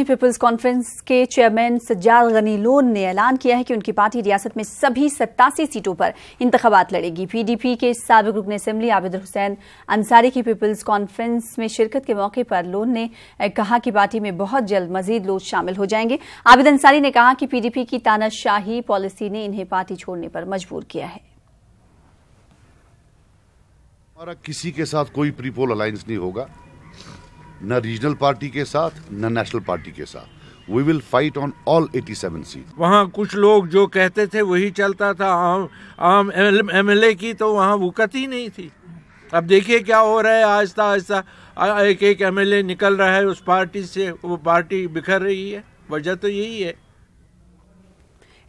Peoples conference के chairman Sajjad Ghani loan ने ऐलान किया है कि उनकी पार्टी रियासत में सभी 87 सीटों पर इंतखाबात लड़ेगी। पीडीपी के साबिक रुकन असेंबली आबिद हुसैन अंसारी की पीपल्स कॉन्फ्रेंस में शिरकत के मौके पर लोन ने कहा कि पार्टी में बहुत जल्द मजीद लोग शामिल हो जाएंगे। आबिद अंसारी ने कहा कि पीडीपी की तानाशाही पॉलिसी ने इन्हें पार्टी छोड़ने पर मजबूर किया है। हमारा किसी के साथ कोई प्रीपोल अलायंस नहीं होगा, न रीजनल पार्टी के साथ न नेशनल पार्टी के साथ। We will fight on all 87 seat. वहाँ कुछ लोग जो कहते थे वही चलता था, आम एमएलए की तो वहाँ वक़्त ही नहीं थी। अब देखिए क्या हो रहा है, आहिस्ता आहिस्ता एक एक एमएलए निकल रहा है उस पार्टी से, वो पार्टी बिखर रही है। वजह तो यही है।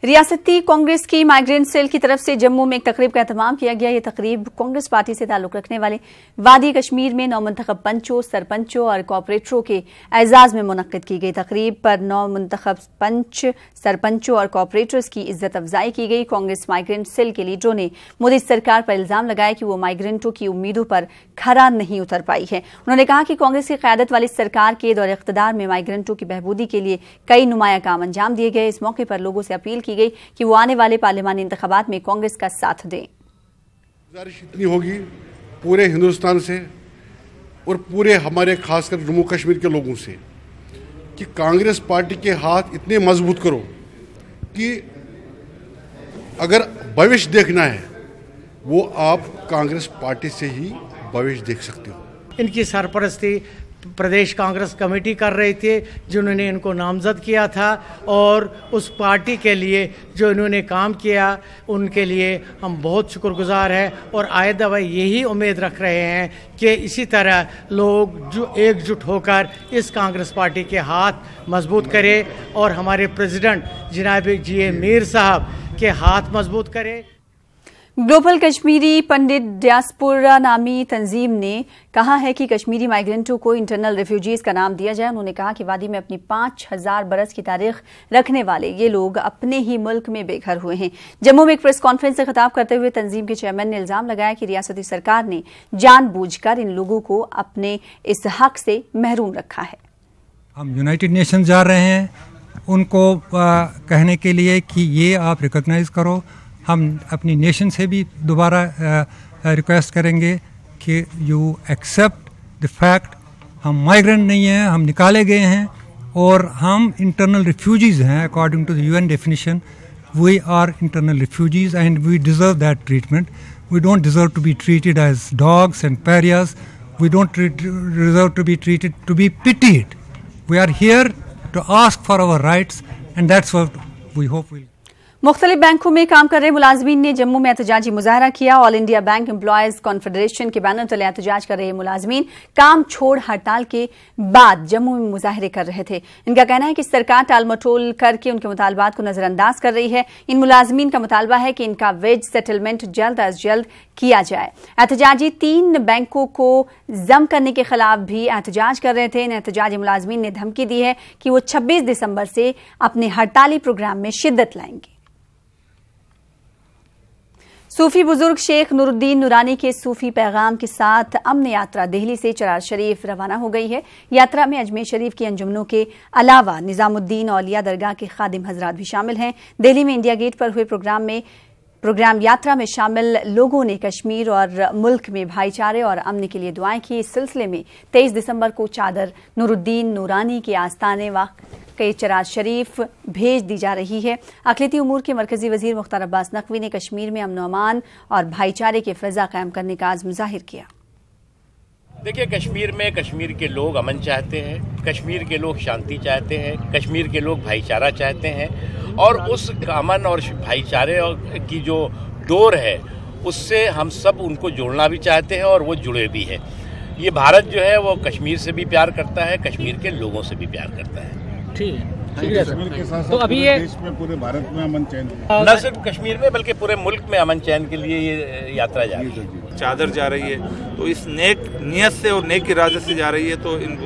रियासती कांग्रेस की माइग्रेंट सेल की तरफ से जम्मू में एक तकरीब का एहतमाम किया गया। ये तकरीब कांग्रेस पार्टी से ताल्लुक रखने वाले वादी कश्मीर में नौमुंतखब पंचों, सरपंचों और कॉर्पोरेटरों के एजाज में मुनक्किद की गई। तकरीब पर नौमुंतखब पंच, सरपंचों और कॉर्पोरेटर्स की इज्जत अफजाई की गई। कांग्रेस माइग्रेंट सेल के लीडरों ने मोदी सरकार पर इल्जाम लगाया कि वो माइग्रेंटों की उम्मीदों पर खरा नहीं उतर पाई है। उन्होंने कहा कि कांग्रेस की क़यादत वाली सरकार के दौर इख्तिदार में माइग्रेंटों की बहबूदी के लिए कई नुमाया काम अंजाम दिए गए। इस मौके पर लोगों से अपील की गई कि वो आने वाले पार्लिमानी इंतखाबात में कांग्रेस का साथ दें। गुजारिश इतनी होगी पूरे हिंदुस्तान से और पूरे हमारे खासकर जम्मू कश्मीर के लोगों से कि कांग्रेस पार्टी के हाथ इतने मजबूत करो कि अगर भविष्य देखना है वो आप कांग्रेस पार्टी से ही भविष्य देख सकते हो। इनकी सरपरस्ती प्रदेश कांग्रेस कमेटी कर रही थी, जिन्होंने इनको नामजद किया था, और उस पार्टी के लिए जो इन्होंने काम किया उनके लिए हम बहुत शुक्रगुजार हैं। और आइंदा भाई यही उम्मीद रख रहे हैं कि इसी तरह लोग जो एकजुट होकर इस कांग्रेस पार्टी के हाथ मजबूत करें और हमारे प्रेसिडेंट जनाब जी मीर साहब के हाथ मजबूत करें। ग्लोबल कश्मीरी पंडित डियास्पोरा नामी तंजीम ने कहा है कि कश्मीरी माइग्रेंटों को इंटरनल रिफ्यूजीज का नाम दिया जाए। उन्होंने कहा कि वादी में अपनी 5000 बरस की तारीख रखने वाले ये लोग अपने ही मुल्क में बेघर हुए हैं। जम्मू में एक प्रेस कॉन्फ्रेंस से खिताब करते हुए तंजीम के चेयरमैन ने इल्जाम लगाया कि रियासती सरकार ने जानबूझकर इन लोगों को अपने इस हक से महरूम रखा है। हम यूनाइटेड नेशन जा रहे हैं उनको कहने के लिए कि ये आप रिकॉग्नाइज करो। हम अपनी नेशन से भी दोबारा रिक्वेस्ट करेंगे कि यू एक्सेप्ट द फैक्ट हम माइग्रेंट नहीं हैं, हम निकाले गए हैं और हम इंटरनल रिफ्यूजीज़ हैं। According to the UN definition we are internal refugees and we deserve that treatment. We don't deserve to be treated as dogs and pariahs. We don't deserve to be treated to be pitied. We are here to ask for our rights and that's what we hope will. मुख्तलिफ बैंकों में काम कर रहे मुलाजमीन ने जम्मू में एहतजाजी मुजाहरा किया। All India bank employees confederation के बैनर तले एहतजाज कर रहे मुलाजमीन काम छोड़ हड़ताल के बाद जम्मू में मुजाहरे कर रहे थे। इनका कहना है कि सरकार टाल मटोल करके उनके मुतालबात को नजरअंदाज कर रही है। इन मुलाजमीन का मुतालबा है कि इनका वेज सेटलमेंट जल्द अज जल्द किया जाए। एहतजाजी 3 बैंकों को जम करने के खिलाफ भी एहतजाज कर रहे थे। इन एहतजाजी मुलाजमीन ने धमकी दी है कि वो 26 दिसंबर से अपने हड़ताली प्रोग्राम में शिद्दत लाएंगे। सूफी बुजुर्ग शेख नूरुद्दीन नूरानी के सूफी पैगाम के साथ अमन यात्रा दिल्ली से चरार शरीफ रवाना हो गई है। यात्रा में अजमेर शरीफ की अंजुमनों के अलावा निजामुद्दीन औलिया दरगाह के खादिम हजरात भी शामिल हैं। दिल्ली में इंडिया गेट पर हुए प्रोग्राम यात्रा में शामिल लोगों ने कश्मीर और मुल्क में भाईचारे और अमन के लिए दुआएं की। इस सिलसिले में 23 दिसंबर को चादर नूरुद्दीन नूरानी के आस्थाने के चरार शरीफ भेज दी जा रही है। अक़लियती उमूर के मरकजी वजीर मुख्तार अब्बास नकवी ने कश्मीर में अमन अमान और भाईचारे की फ़िज़ा कायम करने का आज़्म ज़ाहिर किया। देखिए, कश्मीर में कश्मीर के लोग अमन चाहते हैं, कश्मीर के लोग शांति चाहते हैं, कश्मीर के लोग भाईचारा चाहते हैं और उस अमन और भाईचारे की जो डोर है उससे हम सब उनको जोड़ना भी चाहते हैं और वो जुड़े भी हैं। ये भारत जो है वो कश्मीर से भी प्यार करता है, कश्मीर के लोगों से भी प्यार करता है। ठीक है कश्मीर के साथ तो अभी ये देश में पूरे भारत में अमन चैन, न सिर्फ कश्मीर में बल्कि पूरे मुल्क में अमन चैन के लिए ये यात्रा जा रही है। चादर जा रही है तो इस नेक नियत से और नेक इरादे से जा रही है तो इन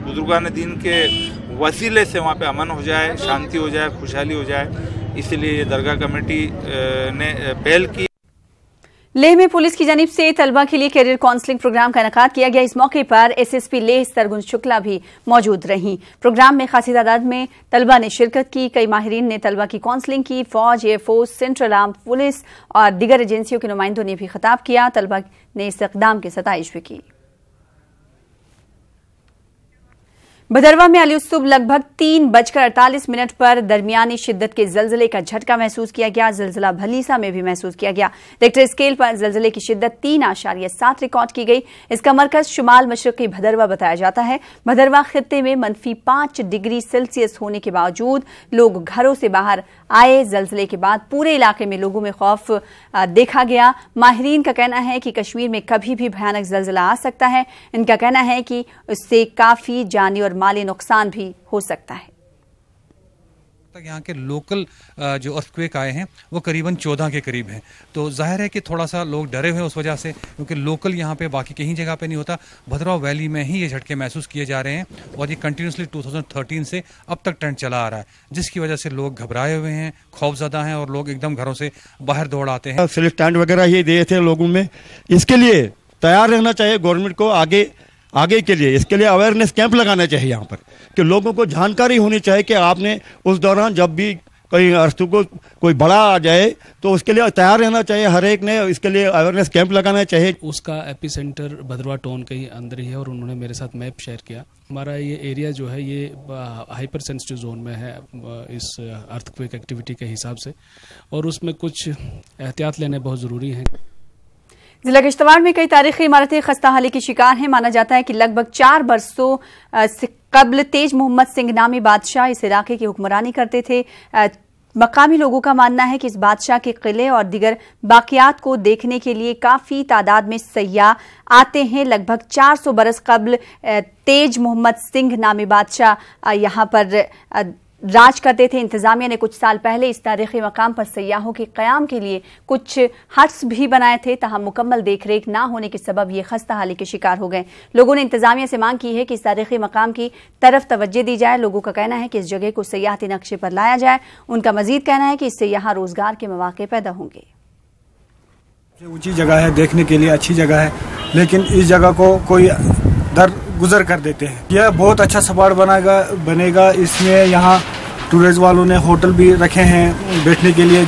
बुजुर्गान दीन के वसीले से वहाँ पे अमन हो जाए, शांति हो जाए, खुशहाली हो जाए, इसीलिए ये दरगाह कमेटी ने पहल की। लेह में पुलिस की जानिब से तलबा के लिए कैरियर काउंसलिंग प्रोग्राम का इनेकाद किया गया। इस मौके पर एसएसपी लेह सरगुन शुक्ला भी मौजूद रहीं। प्रोग्राम में खासी तादाद में तलबा ने शिरकत की। कई माहिरीन ने तलबा की काउंसलिंग की। फौज, एयरफोर्स, सेंट्रल आर्म पुलिस और दीगर एजेंसियों के नुमाइंदों ने भी खिताब किया। तलबा ने इस इक़दाम की सताइश भी की। भदरवा में अलुसुब लगभग 3:48 पर दरमियानी शिद्दत के जलजले का झटका महसूस किया गया। जलजला भलीसा में भी महसूस किया गया। रिक्टर स्केल पर जलजले की शिद्दत 3.7 रिकॉर्ड की गई। इसका मरकज शुमाल मशरकी भदरवा बताया जाता है। भदरवा खित्ते में -5 डिग्री सेल्सियस होने के बावजूद लोग घरों से बाहर आए। जलजले के बाद पूरे इलाके में लोगों में खौफ देखा गया। माहिरीन का कहना है कि कश्मीर में कभी भी भयानक जलजला आ सकता है। इनका कहना है कि उससे काफी जानी और माली नुकसान भी हो सकता है। यहाँ के लोकल जो अर्थक्वेक आए हैं वो करीबन 14 के करीब हैं, तो जाहिर है कि थोड़ा सा लोग डरे हुए हैं उस वजह से, क्योंकि लोकल यहाँ पे बाकी कहीं जगह पे नहीं होता। भदरवा वैली में ही ये झटके महसूस किए जा रहे हैं और ये कंटिन्यूसली 2013 से अब तक ट्रेंड चला आ रहा है, जिसकी वजह से लोग घबराए हुए हैं, खौफजदा हैं और लोग एकदम घरों से बाहर दौड़ आते हैं। सेल्फ स्टैंड वगैरह ये दिए थे लोगों में, इसके लिए तैयार रहना चाहिए गवर्नमेंट को। आगे के लिए इसके लिए अवेयरनेस कैंप लगाना चाहिए यहाँ पर, कि लोगों को जानकारी होनी चाहिए कि आपने उस दौरान जब भी कहीं अर्थों को कोई बड़ा आ जाए तो उसके लिए तैयार रहना चाहिए। हर एक ने इसके लिए अवेयरनेस कैंप लगाना चाहिए। उसका एपिसेंटर भदरवा टाउन के ही अंदर ही है और उन्होंने मेरे साथ मैप शेयर किया। हमारा ये एरिया जो है ये हाइपर सेंसिटिव जोन में है इस अर्थक्वेक एक्टिविटी के हिसाब से, और उसमें कुछ एहतियात लेने बहुत ज़रूरी हैं। जिला किश्तवाड़ में कई तारीखी इमारतें खस्ताहाली की शिकार हैं। माना जाता है कि लगभग 4 बरसों से कबल तेज मोहम्मद सिंह नामी बादशाह इस इलाके की हुक्मरानी करते थे। मकामी लोगों का मानना है कि इस बादशाह के किले और दीगर बाकियात को देखने के लिए काफ़ी तादाद में सयाह आते हैं। लगभग 400 बरस कबल तेज मोहम्मद सिंह नामी बादशाह यहाँ पर राज करते थे। इंतजामिया ने कुछ साल पहले इस तारीखी मकाम पर सयाहों के क़याम के लिए कुछ हट्स भी बनाए थे, तहम मुकम्मल देखरेख ना होने के सबब ये खस्ताहाली के शिकार हो गए। लोगों ने इंतजामिया से मांग की है कि इस तारीखी मकाम की तरफ तवज्जो दी जाए। लोगों का कहना है कि इस जगह को सयाहती नक्शे पर लाया जाए। उनका मजीद कहना है कि इससे यहाँ रोजगार के मौके पैदा होंगे। ऊंची जगह है, देखने के लिए अच्छी जगह है, लेकिन इस जगह को कोई गुजर कर देते हैं। यह बहुत अच्छा स्पॉट बनेगा। इसमें यहाँ टूरिस्ट वालों ने होटल भी रखे हैं बैठने के लिए।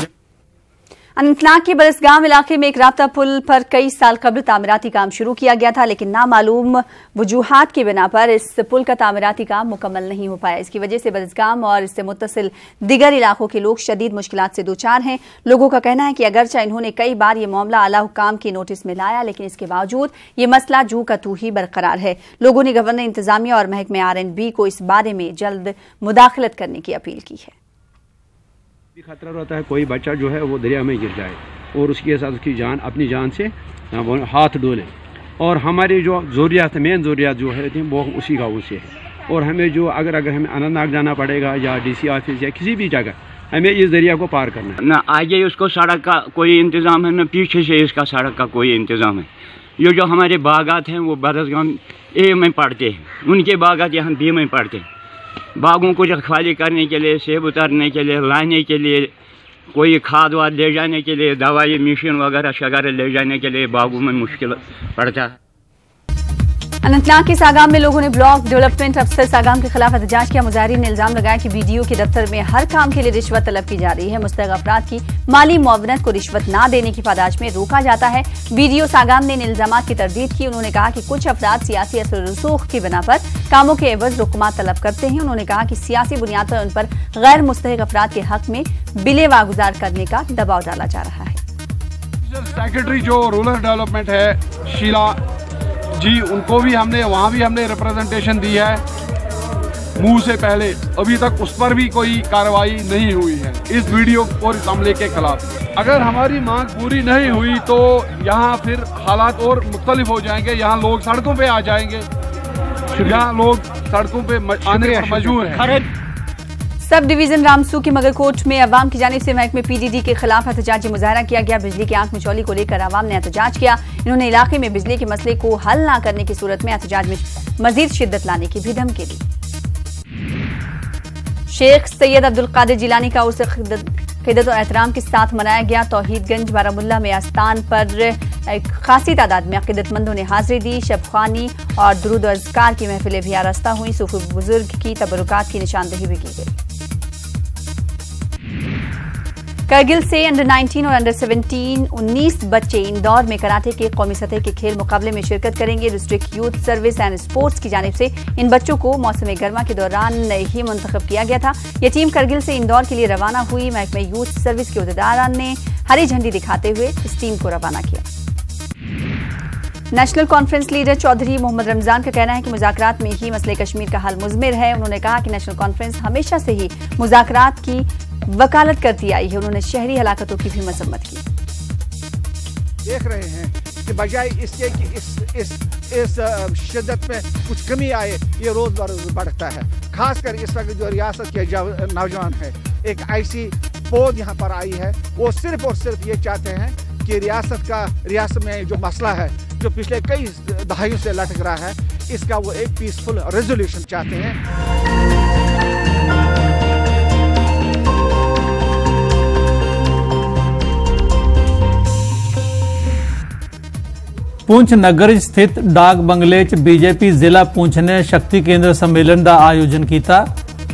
अनंतनाग के बरसगाम इलाके में एक राब्ता पुल पर कई साल कबल तामीराती काम शुरू किया गया था, लेकिन नामालूम वजूहात की बिना पर इस पुल का तामीराती काम मुकम्मल नहीं हो पाया। इसकी वजह से बरसगाम और इससे मुत्तसिल दिगर इलाकों के लोग शदीद मुश्किलात से दोचार हैं। लोगों का कहना है कि अगरचे इन्होंने कई बार ये मामला आला हुकाम की नोटिस में लाया, लेकिन इसके बावजूद ये मसला जू का तू ही बरकरार है। लोगों ने गवर्नर इंतजामिया और महकमे R&B को इस बारे में जल्द मुदाखलत करने की अपील की है। खतरा रहता है कोई बच्चा जो है वो दरिया में गिर जाए और उसके साथ उसकी जान अपनी जान से हाथ डोले, और हमारी जो ज़रूरियात मेन ज़रूरियात जो है वो उसी का उससे है। और हमें जो अगर हमें अनंतनाग जाना पड़ेगा या DC ऑफिस या किसी भी जगह, हमें इस दरिया को पार करना है। न आगे उसको सड़क का कोई इंतज़ाम है, न पीछे से इसका सड़क का कोई इंतज़ाम है। ये जो हमारे बागात हैं वो बरसगाम A में पड़ते हैं, उनके बागात यहाँ B में पड़ते हैं। बागों को रखवाली करने के लिए, सेब उतारने के लिए, लाने के लिए, कोई खाद वाद ले जाने के लिए, दवाई मशीन वगैरह शगैरह ले जाने के लिए बागों में मुश्किल पड़ता है। अनंतनाग के सागाम में लोगों ने ब्लॉक डेवलपमेंट अफसर सागाम के खिलाफ एहतजाज किया। मुजाहिरीन ने इल्जाम लगाया कि BDO के दफ्तर में हर काम के लिए रिश्वत तलब की जा रही है। मुस्तहक अफराद की माली मुआवनत को रिश्वत ना देने की पादाश में रोका जाता है। BDO सागाम ने इन इल्जामात की तरदीद की। उन्होंने कहा कि कुछ अफराद सियासी असर रसूख की बिना पर कामों के एवज रुकमात तलब करते हैं। उन्होंने कहा कि सियासी बुनियाद पर उन पर गैर मुस्तहक अफराद के हक में बिले वागुजार करने का दबाव डाला जा रहा है। सेक्रेटरी जो रूरल डेवलपमेंट है शीला जी, उनको भी वहाँ भी हमने रिप्रेजेंटेशन दी है मुंह से पहले। अभी तक उस पर भी कोई कार्रवाई नहीं हुई है इस वीडियो और इस हमले के खिलाफ। अगर हमारी मांग पूरी नहीं हुई तो यहाँ फिर हालात और मुख्तलिफ हो जाएंगे। यहाँ लोग सड़कों पे आ जाएंगे, यहाँ लोग सड़कों पे आने पर मजबूर हैं। सब डिवीजन रामसू के मगरकोट में अवाम की जानिब से महकमे PDD के खिलाफ एहतजाजी मुजाहरा किया गया। बिजली की आंख मिचौली को लेकर अवाम ने एहतजाज किया। इन्होंने इलाके में बिजली के मसले को हल न करने की सूरत में एहतजाज में मजीद शिद्दत लाने की भी धमकी दी। शेख सैयद अब्दुल कादिर जिलानी का उर्स क़िदत और एहतराम के साथ मनाया गया। तौहीदगंज बारामुल्ला में आस्थान पर एक खासी तादाद में अक़ीदतमंदों ने हाजिरी दी। शब ख्वानी और दुरूद और अज़कार की महफिलें भी आरास्ता हुई। सूफी बुजुर्ग की तबरुकात की निशानदेही भी की गई। करगिल से अंडर 19 और अंडर 17 19 बच्चे इंदौर में कराटे के कौमी सतह के खेल मुकाबले में शिरकत करेंगे। District youth service and sports की जानिब से इन बच्चों को मौसम गर्मा के दौरान ही मुंतखब किया गया था। यह टीम करगिल से इंदौर के लिए रवाना हुई। महकमे यूथ सर्विस के अहदेदारान ने हरी झंडी दिखाते हुए इस टीम को रवाना किया। National conference leader Chaudhary Mohammad Ramzan का कहना है कि मुज़ाकरात में ही मसले कश्मीर का हल मुज़मिर है। उन्होंने कहा कि नेशनल कॉन्फ्रेंस हमेशा से ही मुज़ाकरात की वकालत करती आई है। उन्होंने शहरी हलाकतों की भी मजम्मत की। देख रहे हैं कि बजाय इसके कि इस शिद्दत में कुछ कमी आए, ये रोज बरोज बढ़ता है। खासकर इस वक्त जो रियासत के नौजवान है, एक ऐसी पौध यहाँ पर आई है, वो सिर्फ और सिर्फ ये चाहते हैं कि रियासत में जो मसला है जो पिछले कई दहाइयों से लटक रहा है, इसका वो एक पीसफुल रेजोल्यूशन चाहते हैं। पुंछ नगर स्थित डाक बंगले च बीजेपी जिला पुंछ ने शक्ति केंद्र सम्मेलन का आयोजन किया।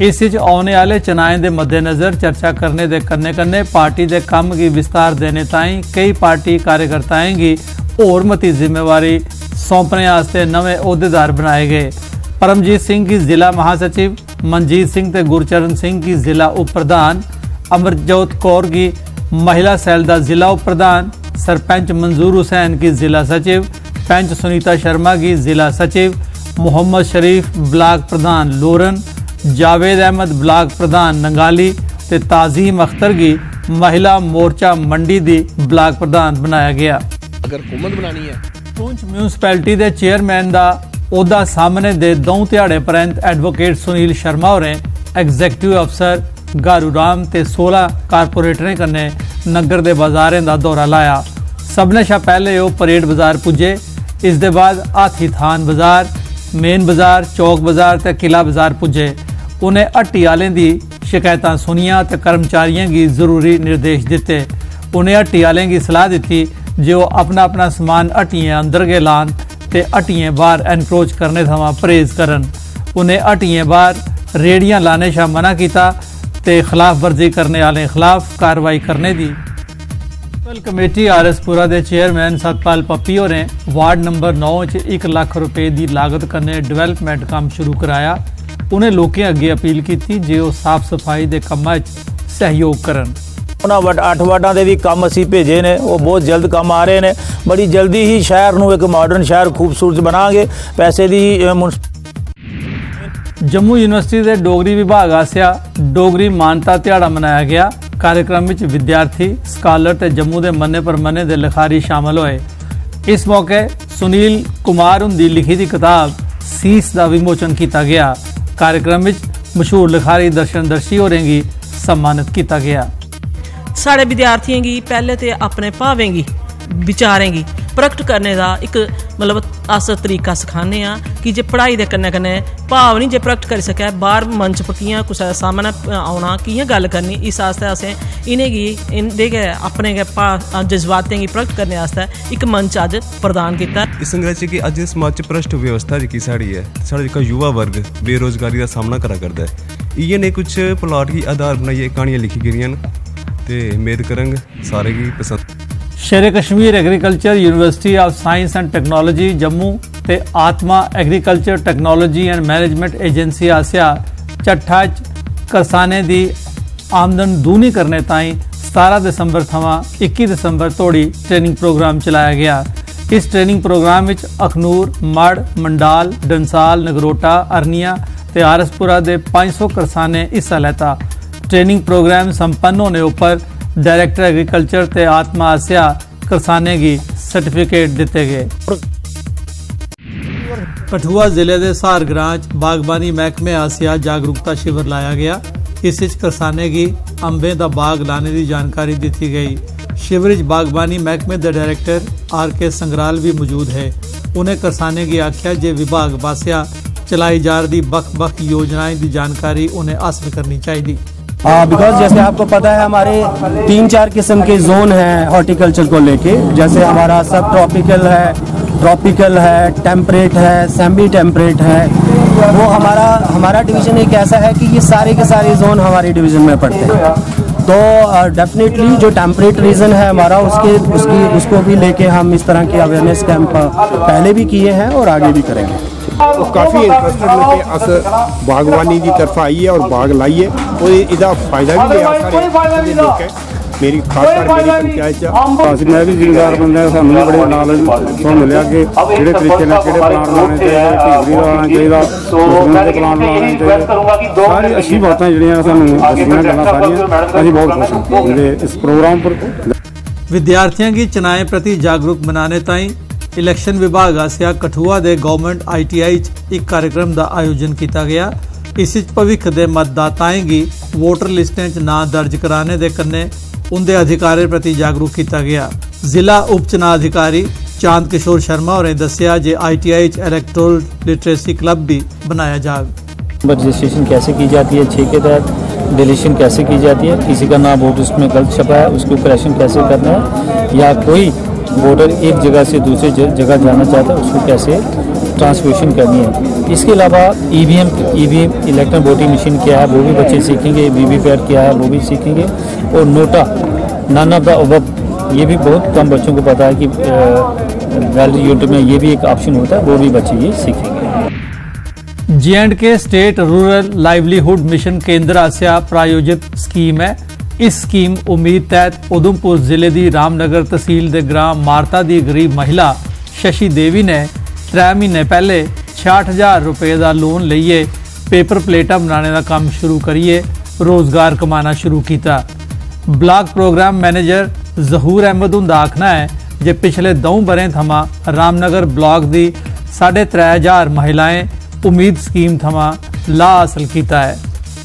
इस आने वाले चुनाव के मद्देनजर चर्चा करने के कन्ने पार्टी के काम की विस्तार देने ताईं कई पार्टी कार्यकर्ताएं की होर मती जिम्मेवारी सौंपने वास्ते नवे अहदेदार बनाए गए। परमजीत सिंह की जिला महासचिव, मनजीत सिंह ते गुरचरण सिंह की जिला उप प्रधान, अमरजोत कौर की महिला सेल का जिला उप प्रधान, सरपंच मंजूर हुसैन की जिला सचिव, पंच सुनीता शर्मा की जिला सचिव, मोहम्मद शरीफ ब्लाक प्रधान लोरन, जावेद अहमद ब्लाक प्रधान नंगाली ते ताजीम अख्तर की महिला मोर्चा मंडी दी ब्लाक प्रधान बनाया गया। अगर हुकूमत बनानी है पुंछ म्यूनसिपैलिटी के चेयरमैन का ओहदा सामने दे 2 ध्याड़े परंत एडवोकेट सुनील शर्मा होरें एग्जीक्यूटिव अफसर गारू राम ते 16 कारपोरेटरें कन्ने नगर के बाजारें का दौरा लाया। सबने शा पहले वो परेड बाजार पुजे। इस दे बाद हाथी थान बाजार, मेन बाजार, चौक बाजार ते किला बाजार पुजे। उन्हें हट्टी आलें दी शिकायतां सुनियां ते कर्मचारियों की जरूरी निर्देश दिते। उन्हें हट्टी आलें की सलाह दी जो अपना अपना समान हट्टियां अंदर गए लान ते हट्टियां बाहर एनक्रोच करने थमां परहेज करन। उन्हें हट्टियां बाहर रेहड़ियां लाने शा मना किया ते खिलाफ वर्जी करने वाले खिलाफ कार्रवाई करने दी। कमेटी आरएसपुरा के चेयरमैन सतपाल पप्पी होरें वार्ड नंबर 9 च 1 लाख रुपए की लागत कन्ने डिवेलपमेंट काम शुरू कराया। उन्हें लोगों अगे अपील की जे वो साफ सफाई के कामों सहयोग करन। उन्होंने 8 वार्डों के भी काम असी भेजे ने, वो बहुत जल्द काम आ रहे हैं। बड़ी जल्दी ही शहर नूं एक मॉडर्न शहर खूबसूरत बनाएंगे। पैसे की जम्मू यूनिवर्सिटी के डोगरी विभाग आसिया डोगरी मानता दिहाड़ा मनाया गया। कार्यक्रम में विद्यार्थी, स्कॉलर ते जम्मू के मन्ने परमन्ने के लिखारी शामिल हुए। इस मौके सुनील कुमार उनकी लिखी दी किताब सीस का विमोचन किया गया। कार्यक्रम में मशहूर लिखारी दर्शन दर्शी होरें गी सम्मानित किया गया। साढ़े विद्यार्थियों की पहले तो अपने भावें गी विचारें गी प्रगट करने का एक मतलब अस तरीका सिखाने कि जे पढ़ाई के कन्ने कन्ने भाव नहीं जे प्रगट करी सकै, बाहर मंच पर कियां कुसै दे सामने आना, कियां गल करनी, इस आस्ते असें इनेंगी इंदे गै अपने गै जज्बातें गी प्रगट करने आस्ते एक मंच अज प्रदान किया। इस संघर्ष की अज समाज च भ्रष्ट व्यवस्था जी साड़ी है, साढ़ा जो युवा वर्ग बेरोजगारी का सामना करा करता है। इयै ने कुछ प्लाट की आधार बनाइए कहानियां लिखी गेदियां ते उम्मीद करंग सारे की पसंद। Sher-e Kashmir agriculture university of science and technology Jammu ते ATMA agriculture technology and management agency Asiya Chattha करसाने की आमदन दूनी करने ताईं 17 दिसंबर थमां 21 दिसंबर तोड़ी ट्रेनिंग प्रोग्राम चलाया गया। इस ट्रेनिंग प्रोग्राम में अखनूर, मड़, मंडाल, डंसाल, नगरोटा, अरनिया ते आरसपुरा के 500 करसाने हिस्सा लेता। ट्रेनिंग प्रोग्राम संपन्न होने पर डायरेक्टर एग्रीकल्चर ते आत्मा आसिया करसाने की सर्टिफिकेट दिते गए। कठुआ जिले के सार ग्रां बागबानी महकमे आसिया जागरूकता शिविर लाया गया। इस करसाने की अंबे का बाग लाने की जानकारी दी गई। शिविर बागबानी महकमे के डायरेक्टर RK संगराल भी मौजूद है। उन्हें करसाने की आख्या जे विभाग पासिया चलाई जा रही बख योजनाएं की जानकारी उन्हें हासिल करनी चाहिए। बिकॉज जैसे आपको पता है हमारे 3-4 किस्म के जोन हैं हॉर्टिकल्चर को लेके, जैसे हमारा सब ट्रॉपिकल है, टेम्परेट है, सेमी टेम्परेट है। वो हमारा डिवीज़न एक ऐसा है कि ये सारे के सारे जोन हमारे डिवीज़न में पड़ते हैं। तो डेफिनेटली जो टेम्परेट रीजन है हमारा उसको भी लेके हम इस तरह के अवेयरनेस कैंप पहले भी किए हैं और आगे भी करेंगे। काफ़ी इंटरस्टेड लेके अस बागवानी की तरफ आइए और बाग लाइए और इसका फायदा भी लिया सारे लोग है। मेरी खासकर मेरी पंचायत मैं भी जिम्मेदार बंदा सानू भी बड़े नॉलेज मिले कि किहड़े तरीके नाल किहड़े प्लांट लाने चाहिए, टिवरी लाना चाहिए, प्लांट लाने चाहिए। सारी अच्छी बातें जिहड़ियां सानू दस्सियां गल्लां सारियां असीं बहुत खुश हां इस प्रोग्राम पर। विद्यार्थियों की चुनाव प्रति जागरूक बनाने ताईं इलैक्शन विभाग आसिया कठुआ दे गवर्नमेंट ITI एक कार्यक्रम का आयोजन किया गया। इस भविख के मतदाताएं की वोटर लिस्टें नां दर्ज कराने के कन्ने उनके अधिकारों प्रति जागरूक किया गया। जिला उप चुनाव अधिकारी चांद किशोर शर्मा और दसिया जे ITI इलेक्टोरल लिटरेसी क्लब भी बनाया जाएगा। रजिस्ट्रेशन कैसे की जाती है, 6 के तहत डिलीशन कैसे की जाती है, किसी का नाम वोट लिस्ट में गलत छपा है उसको करेक्शन कैसे करना है, या कोई वोटर एक जगह से दूसरी जगह जाना चाहता है उसको कैसे ट्रांसमिशन करनी है। इसके अलावा EVM इलेक्ट्रॉनिक वोटिंग मशीन क्या है वो भी बच्चे सीखेंगे, VVPAT क्या है वो भी सीखेंगे, और NOTA none of the above ये भी बहुत कम बच्चों को पता है कि वैलिड यूनिट में ये भी एक ऑप्शन होता है, वो भी बच्चे ये सीखेंगे। J&K state rural livelihood mission केंद्र आसिया प्रायोजित स्कीम है। इस स्कीम उम्मीद तहत उधमपुर जिले की रामनगर तहसील के ग्राम मारता की गरीब महिला शशि देवी ने 3 महीने पहले 66,000 रुपए का लोन लिए पेपर प्लेटा बनाने का काम शुरू करिए रोजगार कमाना शुरू किया। ब्लॉक प्रोग्राम मैनेजर जहूर अहमद उनका आखना है जे पिछले 2 बरें थमा रामनगर ब्लॉक की 3,500 महिलाएं उम्मीद स्कीम थमा ला हासिल किया है।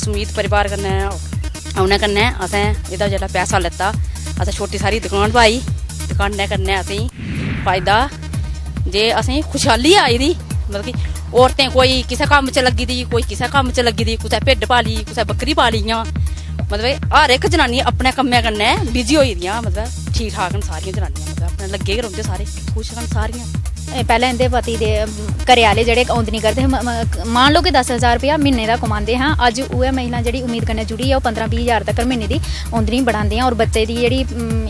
उम्मीद परिवार कन्नै उन्हें कन्नै असें एह्दा जेह्ड़ा पैसा लैता असें छोटी सारी दुकान पाई, दुकानै कन्नै असें फायदा जे असें खुशहाली आई दी, मतलब कि औरतें कोई किसे कम्म च लग्गी दी, कोई किसे कम्म च लग्गी दी, कुसै भिड्ड पाली, कुसै बकरी पालियां, मतलब हर एक जनानी अपने कम्मै कन्नै बिजी होई दियां, मतलब ठीक ठाक न सारियां जनानियां, मतलब अपने लग्गे गै रौंह्दे सारे खुश न सारियां। पहले इंदे पति दे घरे आह्ले जेह्ड़े औंदनी करदे हे, मान लो कि 10,000 रुपया महीने दा कमांदे हैं, अज उ'ऐ महिला जेह्ड़ी उम्मीद कन्नै जुड़ी है 15-20 हज़ार तक महीने दी औंदनी बढ़ांदे हैं, और बच्चे दी जेह्ड़ी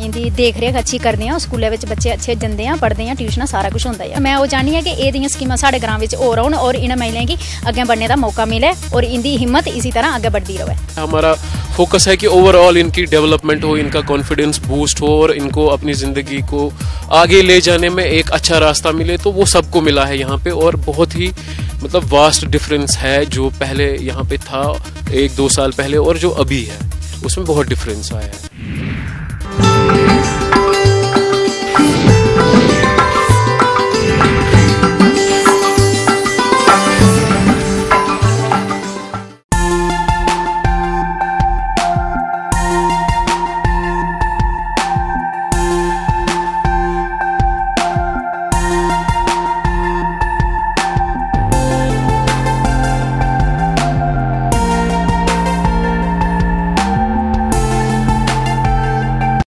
इंदी देख रेख अच्छी करदे हैं, स्कूलै बिच बच्चे अच्छे जंदे हैं, पढ़दे हैं, ट्यूशनां सारा कुछ होंदा है। मैं ओह् चाह्न्नी आं कि एह् दियां स्कीमां साढ़े ग्रां बिच होर औन और इ'नें महिलाएं गी अग्गें बढ़ने का मौका मिले और इंदी हिम्मत इसी तरह आगे बढ़ती रहे। हमारा फोकस है कि ओवरऑल इनकी डेवलपमेंट हो, इनका कॉन्फिडेंस बूस्ट हो और इनको अपनी ज़िंदगी को आगे ले जाने में एक अच्छा रास्ता मिले, तो वो सबको मिला है यहाँ पे। और बहुत ही मतलब वास्ट डिफरेंस है जो पहले यहाँ पे था 1-2 साल पहले और जो अभी है उसमें बहुत डिफरेंस आया है।